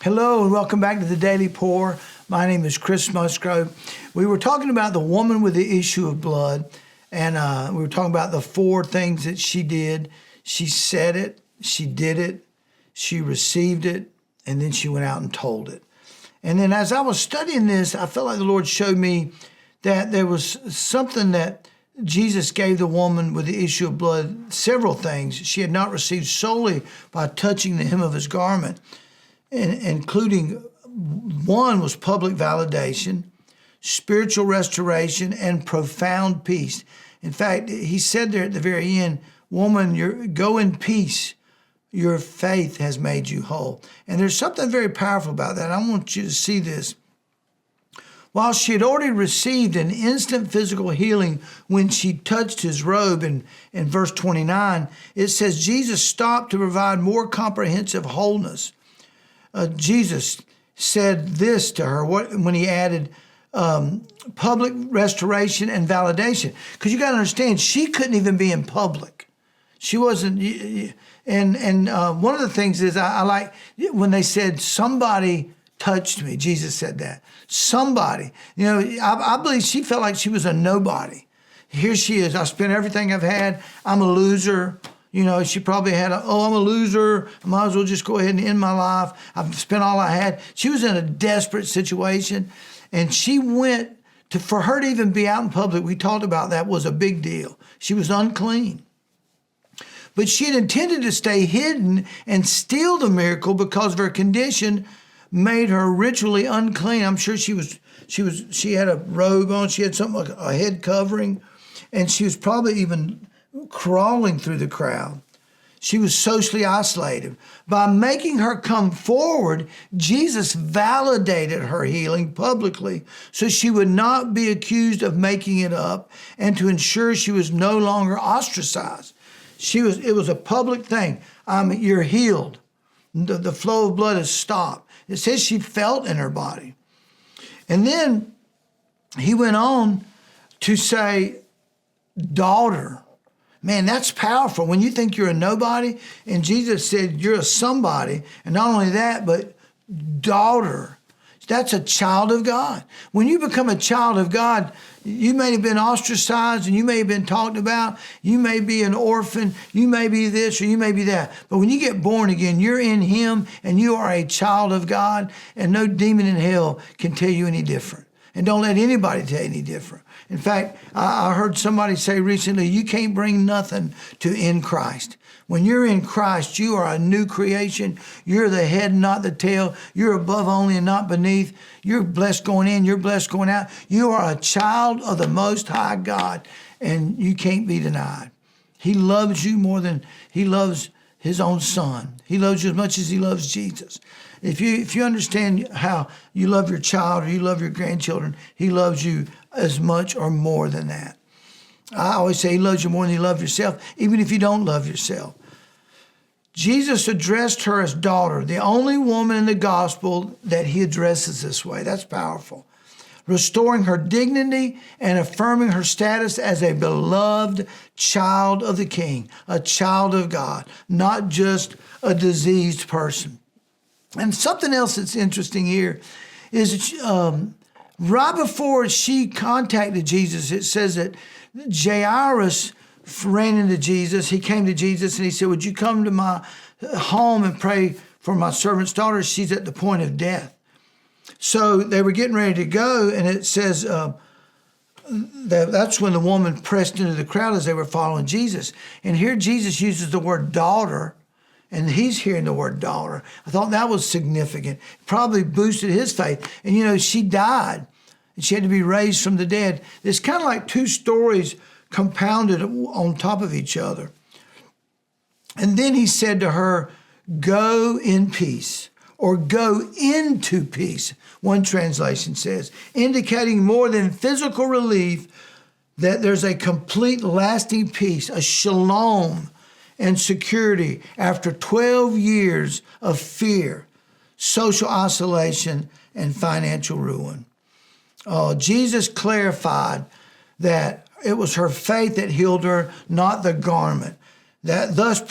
Hello and welcome back to the Daily Pour. My name is Chris Musgrove. We were talking about the woman with the issue of blood, and we were talking about the 4 things that she did. She said it, she did it, she received it, and then she went out and told it. And then as I was studying this, I felt like the Lord showed me that there was something that Jesus gave the woman with the issue of blood, several things she had not received solely by touching the hem of his garment, including one was public validation, spiritual restoration, and profound peace. In fact, he said there at the very end, woman, go in peace. Your faith has made you whole. And there's something very powerful about that. I want you to see this. While she had already received an instant physical healing when she touched his robe in verse 29, it says Jesus stopped to provide more comprehensive wholeness. Jesus said this to her when he added public restoration and validation. Because you got to understand, she couldn't even be in public. She wasn't, and one of the things is I like when they said somebody touched me. Jesus said that. Somebody. I believe she felt like she was a nobody. Here she is. I spent everything I've had. I'm a loser. She probably had I'm a loser. I might as well just go ahead and end my life. I've spent all I had. She was in a desperate situation, and she went for her to even be out in public, we talked about that, was a big deal. She was unclean. But she had intended to stay hidden and steal the miracle because of her condition made her ritually unclean. I'm sure she had a robe on. She had something like a head covering, and she was probably even crawling through the crowd. She was socially isolated. By making her come forward, Jesus validated her healing publicly so she would not be accused of making it up and to ensure she was no longer ostracized. It was a public thing. You're healed. The flow of blood has stopped. It says she felt in her body. And then he went on to say, daughter. Man, that's powerful. When you think you're a nobody, and Jesus said you're a somebody, and not only that, but daughter. That's a child of God. When you become a child of God, you may have been ostracized and you may have been talked about. You may be an orphan. You may be this or you may be that. But when you get born again, you're in him and you are a child of God, and no demon in hell can tell you any different. And don't let anybody tell you any different. In fact, I heard somebody say recently, you can't bring nothing to in Christ. When you're in Christ, you are a new creation. You're the head, not the tail. You're above only and not beneath. You're blessed going in. You're blessed going out. You are a child of the Most High God, and you can't be denied. He loves you more than he loves his own son. He loves you as much as he loves Jesus. If you understand how you love your child or you love your grandchildren, he loves you as much or more than that. I always say he loves you more than you love yourself, even if you don't love yourself. Jesus addressed her as daughter, the only woman in the gospel that he addresses this way. That's powerful. Restoring her dignity and affirming her status as a beloved child of the King, a child of God, not just a diseased person. And something else that's interesting here is right before she contacted Jesus, it says that Jairus ran into Jesus. He came to Jesus and he said, would you come to my home and pray for my servant's daughter? She's at the point of death. So they were getting ready to go, and it says that's when the woman pressed into the crowd as they were following Jesus. And here Jesus uses the word daughter, and he's hearing the word daughter. I thought that was significant. Probably boosted his faith. And she died, and she had to be raised from the dead. It's kind of like 2 stories compounded on top of each other. And then he said to her, go in peace, or go into peace, one translation says, indicating more than physical relief, that there's a complete lasting peace, a shalom and security after 12 years of fear, social isolation, and financial ruin. Jesus clarified that it was her faith that healed her, not the garment, that thus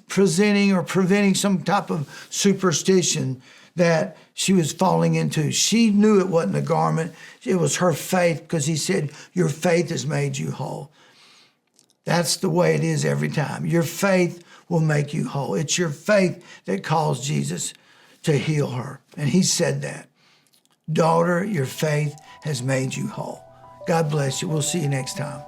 presenting or preventing some type of superstition. that she was falling into. She knew it wasn't a garment. It was her faith, because he said, your faith has made you whole. That's the way it is every time. Your faith will make you whole. It's your faith that caused Jesus to heal her. And he said that. Daughter, your faith has made you whole. God bless you. We'll see you next time.